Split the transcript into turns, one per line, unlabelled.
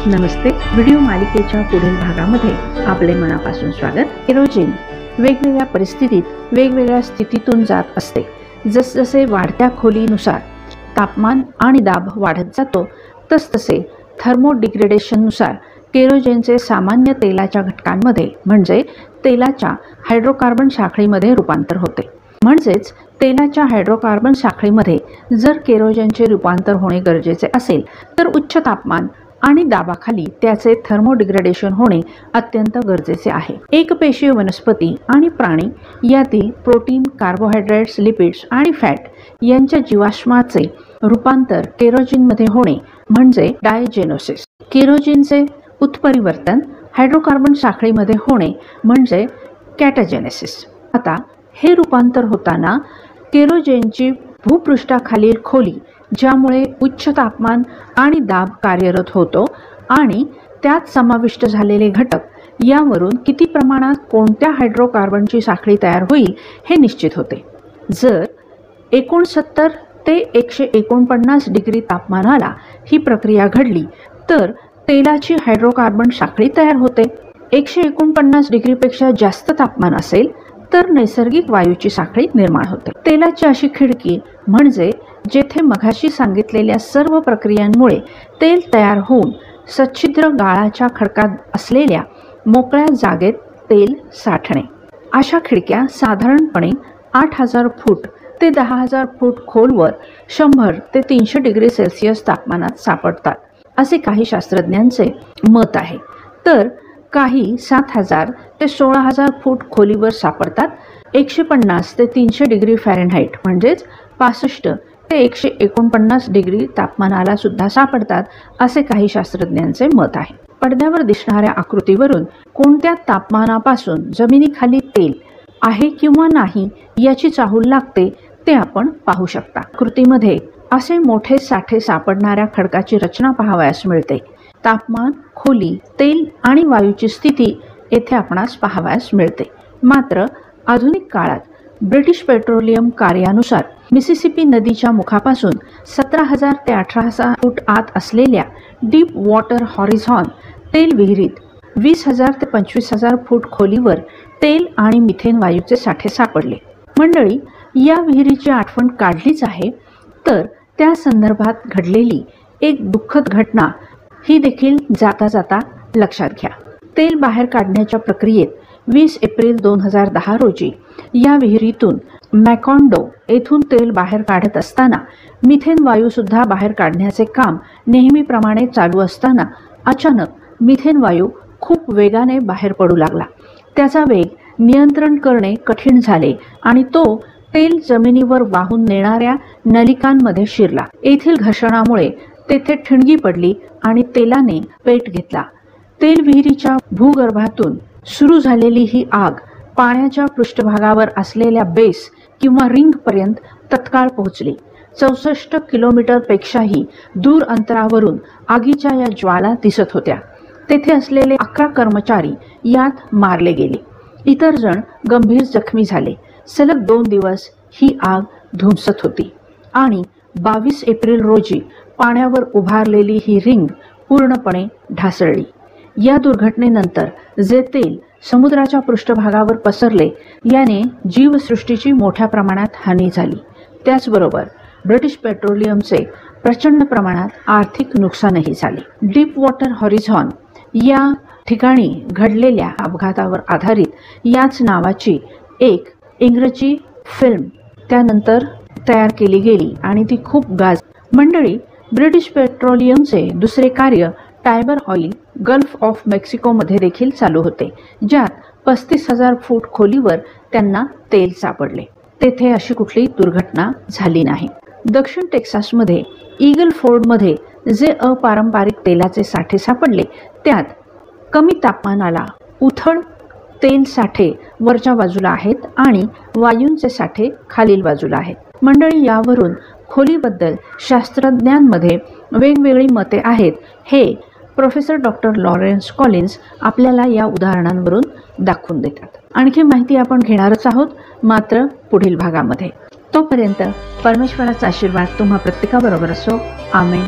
नमस्ते. Video मालिकेच्या पुढील भागामध्ये आपले मनापासून स्वागत. केरोजीन वेगवेगळ्या परिस्थितीत वेगवेगळ्या स्थितीतून जात असते. जसजसे वाढत्या खोलीनुसार तापमान आणि दाब वाढत जातो तसतसे थर्मोडिग्रेडेशननुसार केरोजीनचे सामान्य तेलाच्या घटकांमध्ये म्हणजे तेलाच्या हायड्रोकार्बन साखळीमध्ये रूपांतर होते. म्हणजेच तेलाच्या हायड्रोकार्बन साखळीमध्ये जर केरोजीनचे रूपांतर होणे गरजेचे असेल तर उच्च तापमान आणि दाबाखाली त्याचे थर्मोडिग्रेडेशन होणे अत्यंत गरजेचे आहे. एकपेशीय वनस्पती आणि प्राणी यातील प्रोटीन, कार्बोहायड्रेट्स, लिपिड्स आणि फॅट यांच्या जीवाश्माचे रूपांतर केरोजीनमध्ये होणे म्हणजे डायजेनोसिस. केरोजीनचे उत्परिवर्तन हायड्रोकार्बन साखळीमध्ये होणे म्हणजे कॅटाजेनेसिस. आता हे रूपांतर होताना केरोजीनची भूपृष्ठाखालील खोली ज्यामुळे उच्च तापमान आणि दाब कार्यरत होतो आणि त्यात समाविष्ट झालेले घटक यावरून किती प्रमाणात कोणत्या हायड्रोकार्बनची साखळी तयार होईल हे निश्चित होते. जर 69 ते 149 डिग्री तापमानाला ही प्रक्रिया घडली तर तेलाची हायड्रोकार्बन साखळी तयार होते. 149 डिग्रीपेक्षा जास्त तापमान असेल तर नैसर्गिक वायूची साखळी निर्माण होते. तेलाची अशी खिडकी म्हणजे जेथे मघाशी सांगितलेल्या सर्व प्रक्रियांमुळे तेल तयार होऊन सच्छिद्र गाळाच्या खडकात असलेल्या मोकळ्या जागेत तेल साठणे. अशा खिडक्या साधारणपणे 8000 फूट ते 10,000 फूट खोलवर 100 ते 300 डिग्री सेल्सिअस तापमानात सापडतात असे काही शास्त्रज्ञांचे मत आहे. तर काही 7000 ते 16000 फूट खोलीवर सापडतात. 150 ते 300 डिग्री फॅरेनहाइट म्हणजेच 65 ते 149 डिग्री तापमानाला सुद्धा सापडतात असे काही शास्त्रज्ञांचे मत आहे. पडद्यावर दिसणाऱ्या आकृतीवरून कोणत्या तापमानापासून जमिनीखाली तेल आहे किंवा नाही याची चाहूल लागते ते आपण पाहू शकता. आकृतीमध्ये असे मोठे साठे सापडणाऱ्या खडकाची रचना पाहावयास मिळते. तापमान, खोली, तेल आणि वायूची स्थिती येथे आपणास पाहावयास मिळते. मात्र आधुनिक काळात ब्रिटिश पेट्रोलियम कार्यानुसार मिसिसिपी नदीच्या मुखापासून 17,000 ते 18,000 फूट आत असलेल्या डीप वॉटर हॉरिझॉन तेल विहिरीत 20,000 ते 25,000 फूट खोलीवर तेल आणि मिथेन वायूचे साठे सापडले. मंडळी, या विहिरीची आठवण काढलीच आहे तर त्या संदर्भात घडलेली एक दुःखद घटना ही देखील जाता जाता लक्षात घ्या. तेल बाहेर काढण्याच्या प्रक्रियेत 20 एप्रिल 2010 रोजी या विहिरीतून मॅकॉन्डो येथून तेल बाहेर काढत असताना मिथेन वायूसुद्धा बाहेर काढण्याचे काम नेहमीप्रमाणे चालू असताना अचानक मिथेन वायू खूप वेगाने बाहेर पडू लागला. त्याचा वेग नियंत्रण करणे कठीण झाले आणि तो तेल जमिनीवर वाहून नेणाऱ्या नलिकांमध्ये शिरला. येथील घर्षणामुळे तेथे ठिणगी पडली आणि तेलाने पेट घेतला. तेल विहिरीच्या भूगर्भातून सुरू झालेली ही आग पाण्याच्या पृष्ठभागावर असलेल्या बेस किंवा रिंग पर्यंत तत्काळ पोहोचली. 64 किलोमीटरपेक्षाही दूर अंतरावरून आगीच्या या ज्वाला दिसत होत्या. तेथे असलेले 11 कर्मचारी यात मारले गेले. इतर जण गंभीर जखमी झाले. सलग 2 दिवस ही आग धुमसत होती आणि 22 एप्रिल रोजी पाण्यावर उभारलेली ही रिंग पूर्णपणे ढासळली. या दुर्घटनेनंतर जे तेल समुद्राच्या पृष्ठभागावर पसरले याने जीवसृष्टीची मोठ्या प्रमाणात हानी झाली. त्याचबरोबर ब्रिटिश पेट्रोलियमचे प्रचंड प्रमाणात आर्थिक नुकसानही झाले. डीप वॉटर हॉरिझॉन या ठिकाणी घडलेल्या अपघातावर आधारित याच नावाची एक इंग्रजी फिल्म त्यानंतर तयार केली गेली आणि ती खूप गाजली. मंडळी, ब्रिटिश पेट्रोलियमचे दुसरे कार्य टायबर ऑइल गल्फ ऑफ मेक्सिकोमध्ये देखील चालू होते, ज्यात 35,000 फूट खोलीवर त्यांना तेल सापडले. तेथे अशी कुठली दुर्घटना झाली नाही. दक्षिण टेक्सासमध्ये ईगल फोर्डमध्ये जे अपारंपरिक तेलाचे साठे सापडले त्यात कमी तापमानाला उथळ तेल साठे वरच्या बाजूला आहेत आणि वायूंचे साठे खालील बाजूला आहेत. मंडळी, यावरून खोलीबद्दल शास्त्रज्ञांमध्ये वेगवेगळी मते आहेत हे प्रोफेसर डॉक्टर लॉरेन्स कॉलिन्स आपल्याला या उदाहरणांवरून दाखवून देतात. आणखी माहिती आपण घेणारच आहोत, मात्र पुढील भागामध्ये. तोपर्यंत परमेश्वराचा आशीर्वाद तुम्हा प्रत्येकाबरोबर असो. आमेन.